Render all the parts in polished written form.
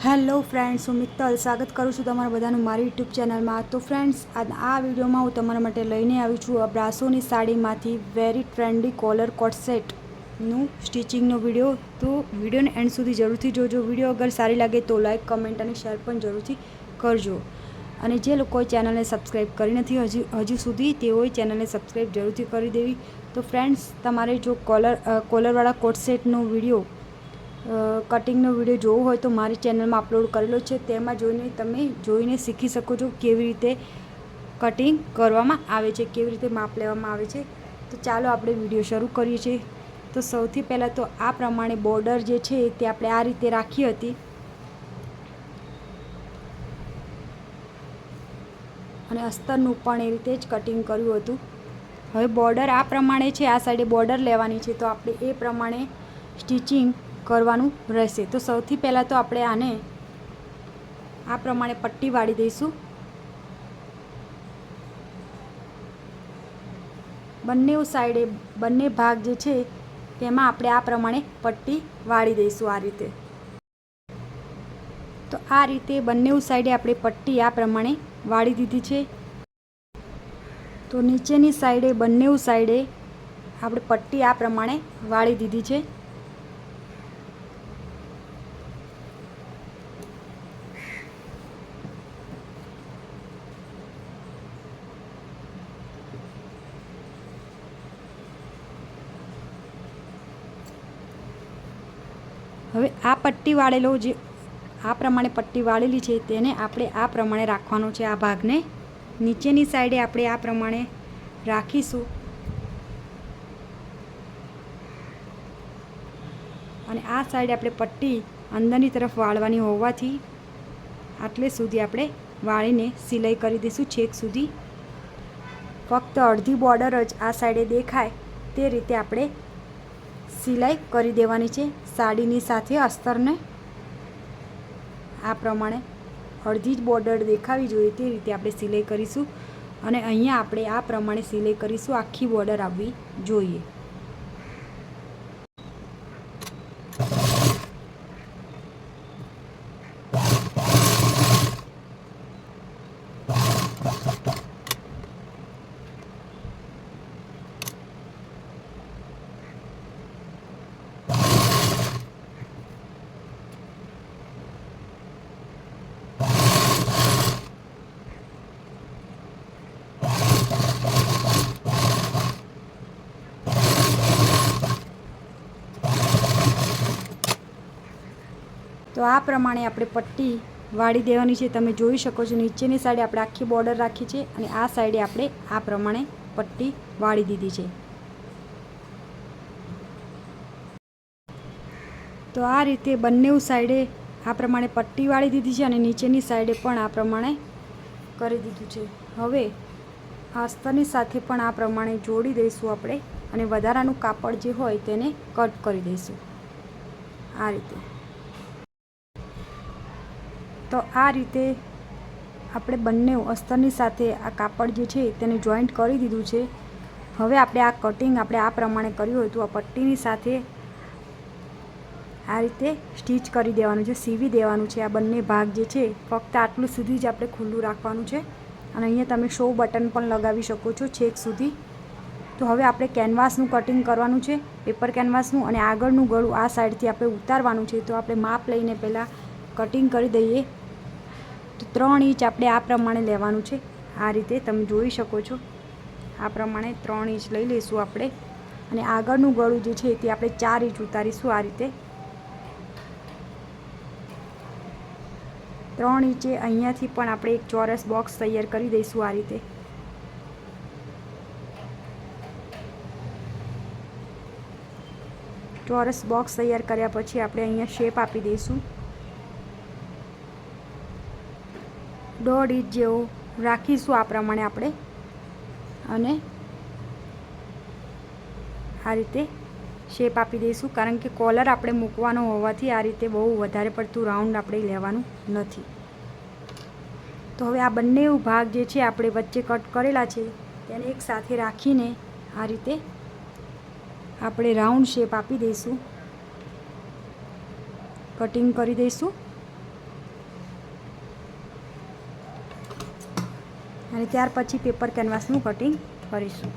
Hello friends, હું મિત્તલ સ્વાગત કરું છું તમારા બધાનું મારી યુટ્યુબ ચેનલમાં. તો ફ્રેન્ડ્સ, આ વિડીયોમાં હું તમારા માટે લઈને આવી છું બ્રાસોની સાડીમાંથી વેરી ટ્રેન્ડી કોલર કોટ સેટનું સ્ટિચિંગનો વિડીયો. તો વિડીયોને એન્ડ સુધી જરૂરથી જોજો. વિડીયો અગર સારી લાગે તો લાઇક, કમેન્ટ અને શેર પણ જરૂરથી કરજો. અને જે લોકોએ ચેનલને સબસ્ક્રાઈબ કરી નથી હજુ સુધી, તેઓએ ચેનલને સબસ્ક્રાઈબ જરૂરથી કરી દેવી. તો ફ્રેન્ડ્સ, તમારે જો કોલરવાળા કોટ સેટનો વિડીયો કટિંગનો વિડીયો જોવો હોય તો મારી ચેનલમાં અપલોડ કરેલો છે. તેમાં તમે જોઈને શીખી શકો છો કેવી રીતે કટિંગ કરવામાં આવે છે, કેવી રીતે માપ લેવામાં આવે છે. તો ચાલો આપણે વિડીયો શરૂ કરીએ છીએ. તો સૌથી પહેલાં તો આ પ્રમાણે બોર્ડર જે છે તે આપણે આ રીતે રાખી હતી અને અસ્તરનું પણ એ રીતે જ કટિંગ કર્યું હતું. હવે બોર્ડર આ પ્રમાણે છે, આ સાઈડે બોર્ડર લેવાની છે, તો આપણે એ પ્રમાણે સ્ટિચિંગ કરવાનું રહેશે. તો સૌથી પહેલાં તો આપણે આને આ પ્રમાણે પટ્ટી વાળી દઈશું. બંને સાઈડે બંને ભાગ જે છે તેમાં આપણે આ પ્રમાણે પટ્ટી વાળી દઈશું આ રીતે. તો આ રીતે બંને સાઈડે આપણે પટ્ટી આ પ્રમાણે વાળી દીધી છે. તો નીચેની સાઈડે બંને સાઈડે આપણે પટ્ટી આ પ્રમાણે વાળી દીધી છે. હવે આ પટ્ટી વાળેલો જે આ પ્રમાણે પટ્ટી વાળેલી છે તેને આપણે આ પ્રમાણે રાખવાનો છે. આ ભાગને નીચેની સાઈડે આપણે આ પ્રમાણે રાખીશું અને આ સાઈડે આપણે પટ્ટી અંદરની તરફ વાળવાની હોવાથી આટલે સુધી આપણે વાળીને સિલાઈ કરી દઈશું છેક સુધી. ફક્ત અડધી બોર્ડર જ આ સાઈડે દેખાય તે રીતે આપણે સિલાઈ કરી દેવાની છે. સાડીની સાથે અસ્તરને આ પ્રમાણે અડધી જ બોર્ડર દેખાવી જોઈએ તે રીતે આપણે સિલાઈ કરીશું. અને અહીંયા આપણે આ પ્રમાણે સિલાઈ કરીશું, આખી બોર્ડર આવવી જોઈએ. તો આ પ્રમાણે આપણે પટ્ટી વાળી દેવાની છે. તમે જોઈ શકો છો નીચેની સાઈડે આપણે આખી બોર્ડર રાખી છે અને આ સાઈડે આપણે આ પ્રમાણે પટ્ટી વાળી દીધી છે. તો આ રીતે બંને સાઈડે આ પ્રમાણે પટ્ટી વાળી દીધી છે અને નીચેની સાઈડે પણ આ પ્રમાણે કરી દીધું છે. હવે અસ્તરની સાથે પણ આ પ્રમાણે જોડી દઈશું આપણે અને વધારાનું કાપડ જે હોય તેને કટ કરી દઈશું આ રીતે. તો આ રીતે આપણે બંને અસ્તરની સાથે આ કાપડ જે છે તેને જોઈન્ટ કરી દીધું છે. હવે આપણે આ કટિંગ આપણે આ પ્રમાણે કર્યું હતું, આ પટ્ટીની સાથે આ રીતે સ્ટીચ કરી દેવાનું છે, સીવી દેવાનું છે. આ બંને ભાગ જે છે ફક્ત આટલું સુધી જ આપણે ખુલ્લું રાખવાનું છે અને અહીંયા તમે શો બટન પણ લગાવી શકો છો છેક સુધી. તો હવે આપણે કેનવાસનું કટિંગ કરવાનું છે, પેપર કેનવાસનું, અને આગળનું ગળું આ સાઈડથી આપણે ઉતારવાનું છે. તો આપણે માપ લઈને પહેલાં કટિંગ કરી દઈએ. તો 3 ઇંચ આપણે આ પ્રમાણે લેવાનું છે. આ રીતે તમે જોઈ શકો છો, આ પ્રમાણે 3 ઇંચ લઈ લઈશું આપણે અને આગળનું ગળું જે છે તે આપણે 4 ઇંચ ઉતારીશું. આ રીતે 3 ઇંચે અહીંયાથી પણ આપણે એક ચોરસ બોક્સ તૈયાર કરી દઈશું. આ રીતે ચોરસ બોક્સ તૈયાર કર્યા પછી આપણે અહીંયા શેપ આપી દઈશું. 1.5 ઇંચ જેવો રાખીશું આ પ્રમાણે આપણે અને આ રીતે શેપ આપી દઈશું. કારણ કે કોલર આપણે મૂકવાનો હોવાથી આ રીતે બહુ વધારે પડતું રાઉન્ડ આપણે લેવાનું નથી. તો હવે આ બંને ભાગ જે છે આપણે વચ્ચે કટ કરેલા છે તેને એક સાથે રાખીને આ રીતે આપણે રાઉન્ડ શેપ આપી દઈશું, કટિંગ કરી દઈશું. અને ત્યાર પછી પેપર કેનવાસનું કટિંગ કરીશું.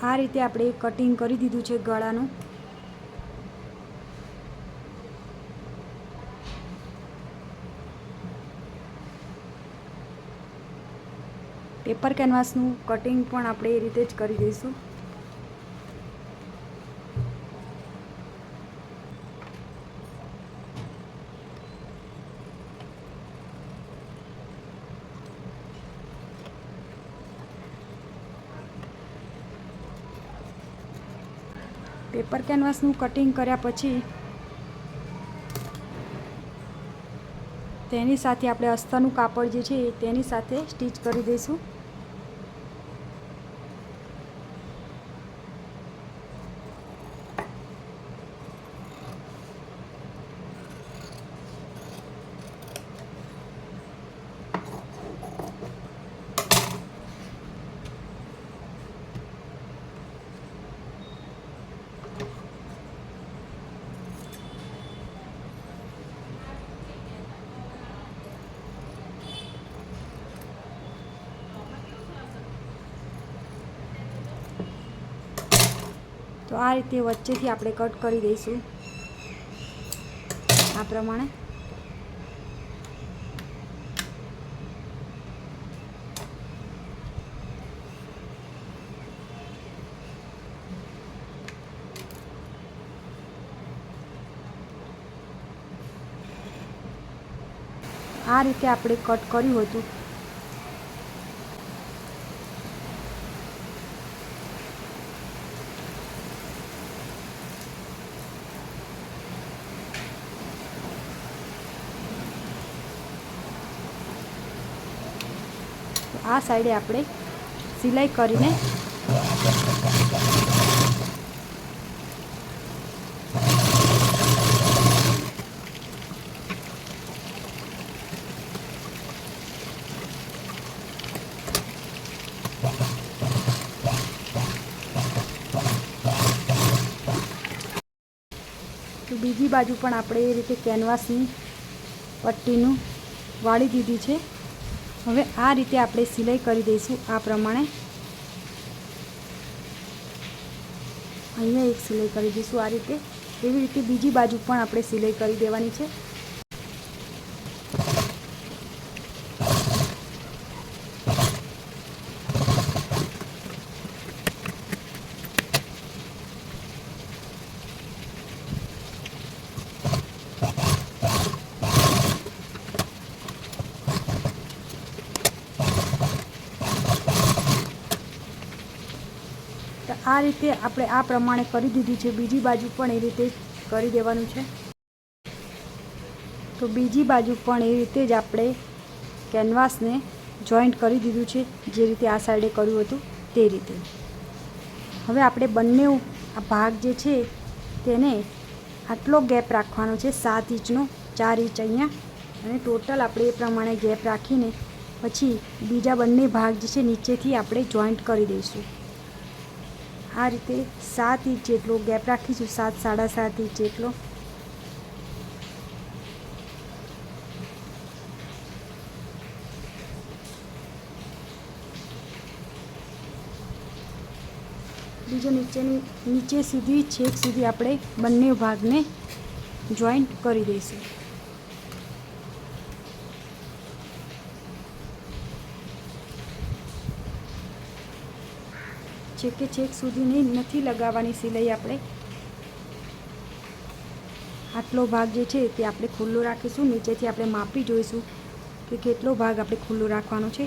આ રીતે આપણે કટિંગ કરી દીધું છે ગળાનું. પેપર કેનવાસનું કટિંગ પણ આપણે એ રીતે જ કરી દઈશું. પેપર કેનવાસનું કટિંગ કર્યા પછી તેની સાથે આપણે અસ્તરનું કાપડ જે છે તેની સાથે સ્ટીચ કરી દઈશું. તો આ રીતે વચ્ચેથી આપણે કટ કરી દઈશું આ પ્રમાણે. આ રીતે આપણે કટ કર્યું હતું. આ સાઈડે આપણે સિલાઈ કરીને તો બીજી બાજુ પણ આપણે એ રીતે કેનવાસની પટ્ટીનું વાળી દીધી છે. હવે આ રીતે આપણે સિલાઈ કરી દઈશું આ પ્રમાણે. અહીંયા એક સિલાઈ કરી દઈશું આ રીતે. એવી રીતે બીજી બાજુ પણ આપણે સિલાઈ કરી દેવાની છે. તો આ રીતે આપણે આ પ્રમાણે કરી દીધું છે. બીજી બાજુ પણ એ રીતે કરી દેવાનું છે. તો બીજી બાજુ પણ એ રીતે જ આપણે કેનવાસને જોઈન્ટ કરી દીધું છે, જે રીતે આ સાઈડે કર્યું હતું તે રીતે. હવે આપણે બંને આ ભાગ જે છે તેને આટલો ગેપ રાખવાનો છે 7 ઇંચનો, 4 ઇંચ અહીંયા, અને ટોટલ આપણે એ પ્રમાણે ગેપ રાખીને પછી બીજા બંને ભાગ જે છે નીચેથી આપણે જોઈન્ટ કરી દઈશું. આ રીતે 7 ઇંચ જેટલો ગેપ રાખીશું, 7 સાડા 7 ઇંચ જેટલો. બીજો નીચે સુધી છેક સુધી આપણે બંને ભાગને જોઈન્ટ કરી દઈશું. છેકે છેક સુધી નથી લગાવવાની સિલાઈ આપણે. આટલો ભાગ જે છે તે આપણે ખુલ્લો રાખીશું. નીચેથી આપણે માપી જોઈશું કે કેટલો ભાગ આપણે ખુલ્લો રાખવાનો છે.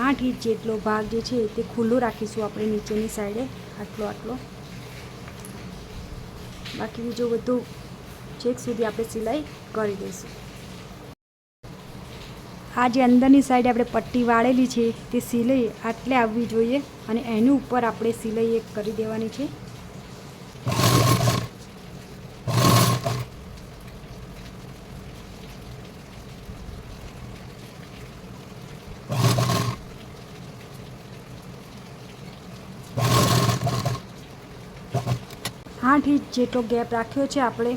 8 ઇંચ જેટલો ભાગ જે છે તે ખુલ્લો રાખીશું આપણે નીચેની સાઈડે, આટલો. બાકી બીજો બધું છેક સુધી આપણે સિલાઈ કરી દઈશું. આ જે અંદરની સાઈડ આપણે પટ્ટી વાળેલી છે તે સિલાઈ આટલે આવવી જોઈએ, અને એની ઉપર આપણે સિલાઈ એક કરી દેવાની છે. 8 ઇંચ જેટલો ગેપ રાખ્યો છે આપણે.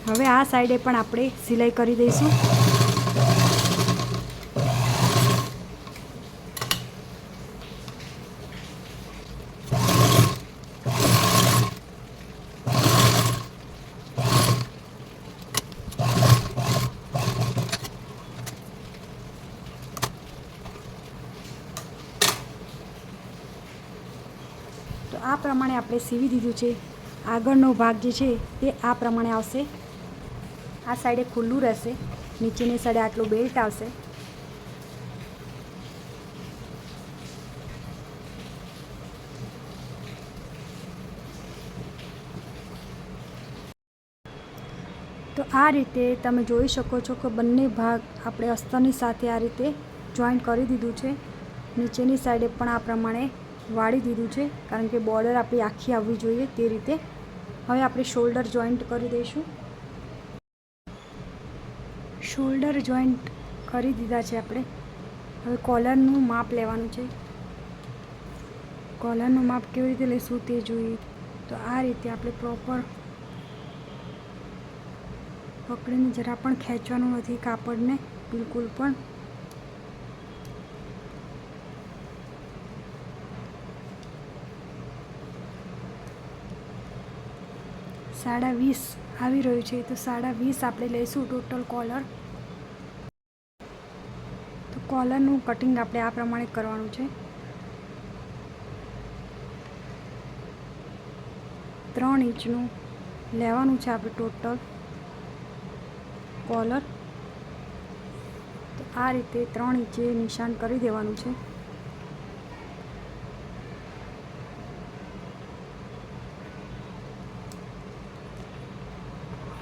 હવે આ સાઈડે પણ આપણે સિલાઈ કરી દઈશું. તો આ પ્રમાણે આપણે સીવી દીધું છે. આગળનો ભાગ જે છે તે આ પ્રમાણે આવશે. આ સાઈડે ખુલ્લું રહેશે, નીચેની સાઈડે આટલું બેલ્ટ આવશે. તો આ રીતે તમે જોઈ શકો છો કે બંને ભાગ આપણે અસ્તરની સાથે આ રીતે જોઈન્ટ કરી દીધું છે. નીચેની સાઈડે પણ આ પ્રમાણે વાળી દીધું છે, કારણ કે બોર્ડર આપણી આખી આવવી જોઈએ તે રીતે. હવે આપણે શોલ્ડર જોઈન્ટ કરી દઈશું. શોલ્ડર જોઈન્ટ કરી દીધા છે આપણે. હવે કોલરનું માપ લેવાનું છે. કોલરનું માપ કેવી રીતે લઈશું તે જોઈએ. તો આ રીતે આપણે પ્રોપર પકડીને જરા પણ ખેંચવાનું નથી કાપડને, બિલકુલ પણ. $20.5 આવી રહ્યું છે, તો $20.5 આપણે લઈશું ટોટલ કોલર. તો કોલરનું કટિંગ આપણે આ પ્રમાણે કરવાનું છે. 3 ઇંચનું લેવાનું છે આપણે ટોટલ કોલર. તો આ રીતે 3 ઇંચે નિશાન કરી દેવાનું છે.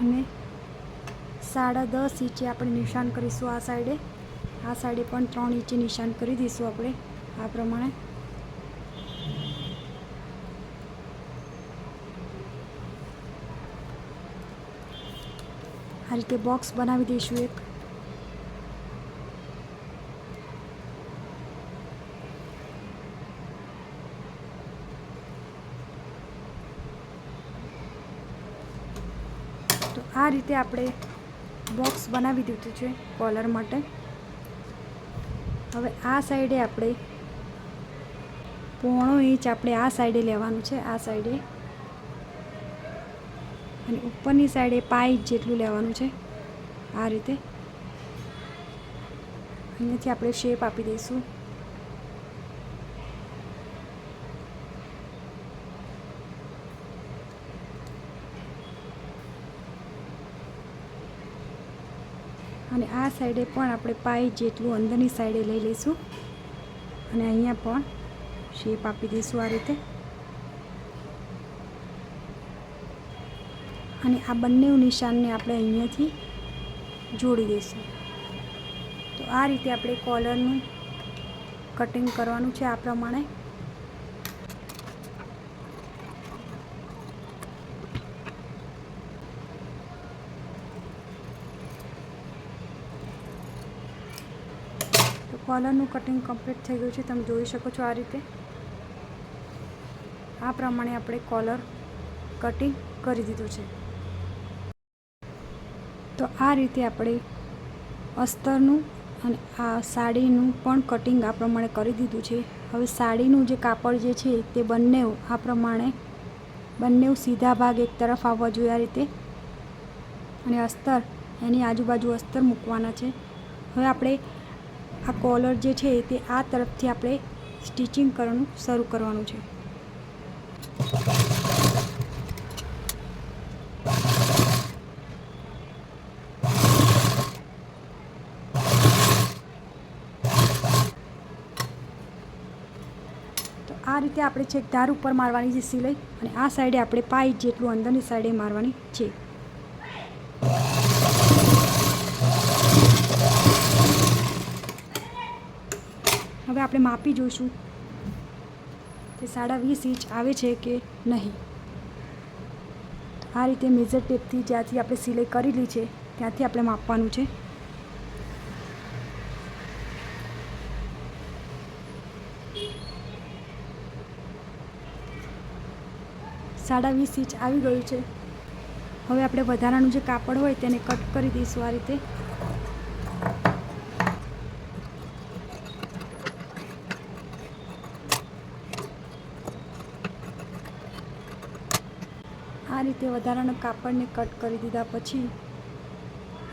અને 10.5 ઇંચે આપણે નિશાન કરીશું આ સાઈડે. આ સાઈડે પણ 3 ઇંચે નિશાન કરી દઈશું આપણે આ પ્રમાણે. આ રીતે બોક્સ બનાવી દઈશું એક. તો આ રીતે આપણે બોક્સ બનાવી દીધું છે કોલર માટે. હવે આ સાઈડે આપણે 0.5 ઇંચ આપણે આ સાઈડે લેવાનું છે, આ સાઈડે. અને ઉપરની સાઈડે 5 ઇંચ જેટલું લેવાનું છે આ રીતે. અહીંયાથી આપણે શેપ આપી દઈશું. અને આ સાઈડે પણ આપણે 5 ઇંચ જેટલું અંદરની સાઈડે લઈ લઈશું. અને અહીંયા પણ શેપ આપી દઈશું આ રીતે. અને આ બંને નિશાનને આપણે અહીંયાથી જોડી દઈશું. તો આ રીતે આપણે કોલરનું કટિંગ કરવાનું છે આ પ્રમાણે. તો કોલરનું કટિંગ કમ્પ્લીટ થઈ ગયું છે, તમે જોઈ શકો છો આ રીતે. આ પ્રમાણે આપણે કોલર કટિંગ કરી દીધું છે. તો આ રીતે આપણે અસ્તરનું અને આ સાડીનું પણ કટિંગ આ પ્રમાણે કરી દીધું છે. હવે સાડીનું જે કાપડ જે છે તે બંને આ પ્રમાણે સીધા ભાગ એક તરફ આવવા જોઈએ આ રીતે. અને અસ્તર એની આજુબાજુ અસ્તર મૂકવાના છે. હવે આપણે આ કોલર જે છે તે આ તરફથી આપણે સ્ટિચિંગ કરવાનું શરૂ કરવાનું છે. તો આ રીતે આપણે છેક ધાર ઉપર મારવાની છે સિલાઈ. અને આ સાઈડે આપણે 5 ઇંચ જેટલું અંદરની સાઈડે મારવાની છે. હવે આપણે માપી જોઈશું કે 20.5 ઇંચ આવે છે કે નહીં. આ રીતે મેજર ટેપથી જ્યાંથી આપણે સિલાઈ કરેલી છે ત્યાંથી આપણે માપવાનું છે. 20.5 ઇંચ આવી ગયું છે. હવે આપણે વધારાનું જે કાપડ હોય તેને કટ કરી દઈશું આ રીતે. આ રીતે વધારાના કાપડને કટ કરી દીધા પછી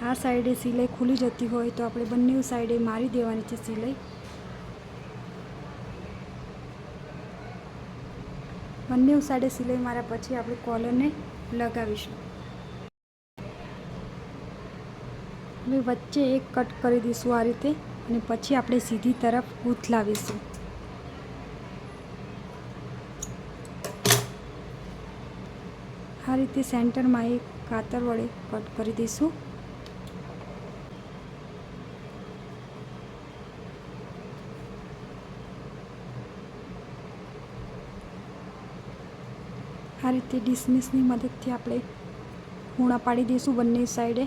આ સાઈડે સિલાઈ ખુલી જતી હોય તો આપણે બંને સાઈડે મારી દેવાની છે સિલાઈ. બંને સાઈડે સિલાઈ માર્યા પછી આપણે કોલરને લગાવીશું. હવે વચ્ચે એક કટ કરી દઈશું આ રીતે અને પછી આપણે સીધી તરફ ઉથલાવીશું. આ રીતે સેન્ટરમાં એક કાતર વડે કટ કરી દઈશું. આ રીતે ડિસ્મિસની મદદથી આપણે ખૂણા પાડી દઈશું બંને સાઈડે.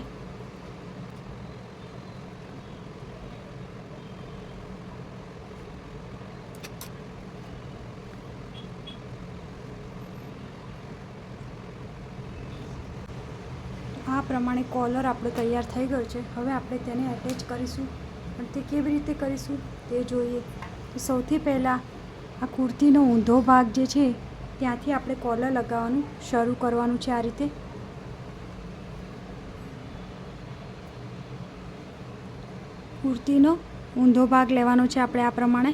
આ પ્રમાણે કોલર આપણો તૈયાર થઈ ગયો છે. હવે આપણે તેને એટેચ કરીશું, પણ તે કેવી રીતે કરીશું તે જોઈએ. તો સૌથી પહેલાં આ કુર્તીનો ઊંધો ભાગ જે છે ત્યાંથી આપણે કોલર લગાવવાનું શરૂ કરવાનું છે. આ રીતે કુર્તીનો ઊંધો ભાગ લેવાનો છે આપણે આ પ્રમાણે.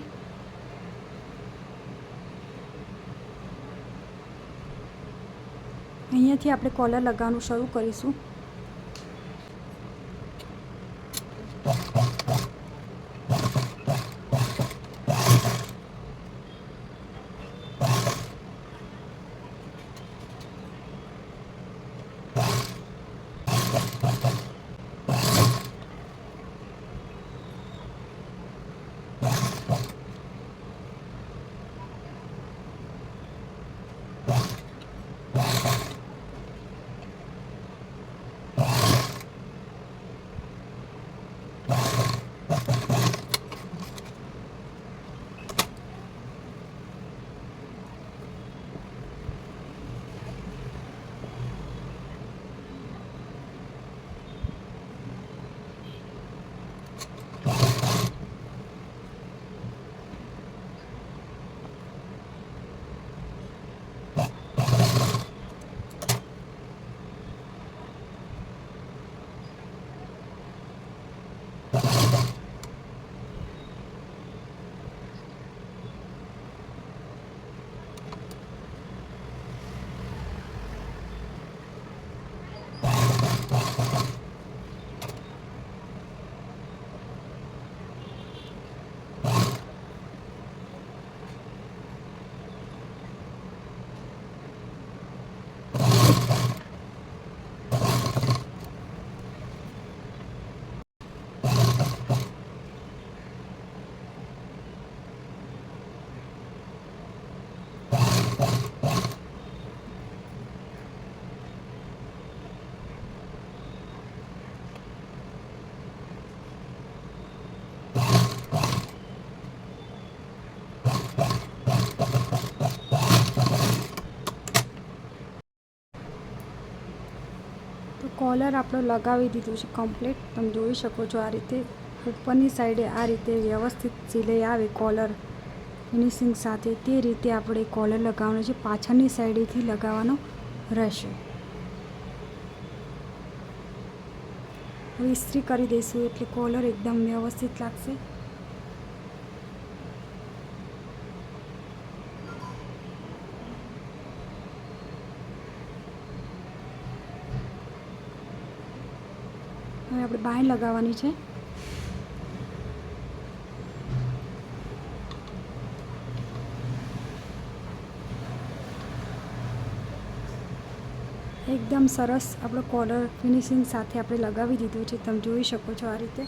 અહીંયાથી આપણે કોલર લગાવવાનું શરૂ કરીશું. કોલર આપણો લગાવી દીધું છે કમ્પ્લીટ. તમે જોઈ શકો છો આ રીતે ઉપરની સાઈડે આ રીતે વ્યવસ્થિત સિલાઈ આવે કોલર ફિનિશિંગ સાથે, તે રીતે આપણે કોલર લગાવવાનો છે. પાછળની સાઈડેથી લગાવવાનો રહેશે. હવે ઇસ્ત્રી કરી દઈશું એટલે કોલર એકદમ વ્યવસ્થિત લાગશે. હવે આપણે બાંય લગાવવાની છે. એકદમ સરસ આપણો કોલર ફિનિશિંગ સાથે આપણે લગાવી દીધું છે. તમે જોઈ શકો છો આ રીતે.